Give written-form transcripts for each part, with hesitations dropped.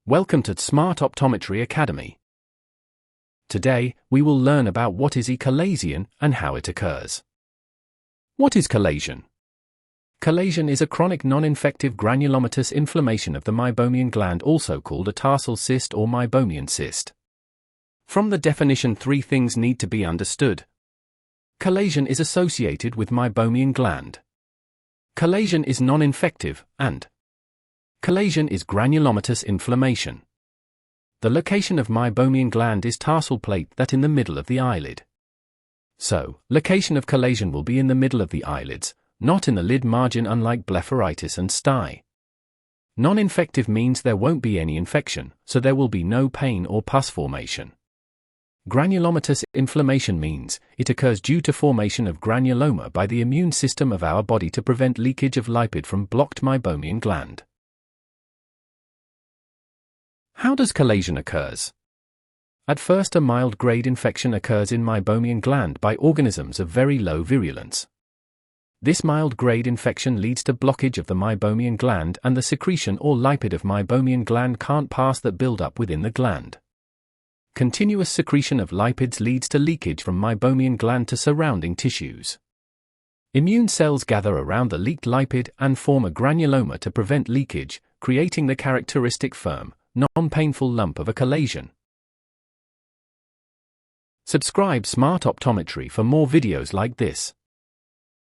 Welcome to Smart Optometry Academy. Today, we will learn about what is chalazion and how it occurs. What is chalazion? Chalazion is a chronic non-infective granulomatous inflammation of the meibomian gland, also called a tarsal cyst or meibomian cyst. From the definition, three things need to be understood. Chalazion is associated with meibomian gland. Chalazion is non-infective, and chalazion is granulomatous inflammation. The location of meibomian gland is tarsal plate that in the middle of the eyelid. So, location of chalazion will be in the middle of the eyelids, not in the lid margin, unlike blepharitis and stye. Non-infective means there won't be any infection, so there will be no pain or pus formation. Granulomatous inflammation means it occurs due to formation of granuloma by the immune system of our body to prevent leakage of lipid from blocked meibomian gland. How does chalazion occurs? At first, a mild-grade infection occurs in meibomian gland by organisms of very low virulence. This mild-grade infection leads to blockage of the meibomian gland, and the secretion or lipid of meibomian gland can't pass that build up within the gland. Continuous secretion of lipids leads to leakage from meibomian gland to surrounding tissues. Immune cells gather around the leaked lipid and form a granuloma to prevent leakage, creating the characteristic firm, non-painful lump of a chalazion. Subscribe Smart Optometry for more videos like this.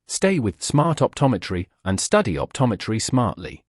Stay with Smart Optometry and study optometry smartly.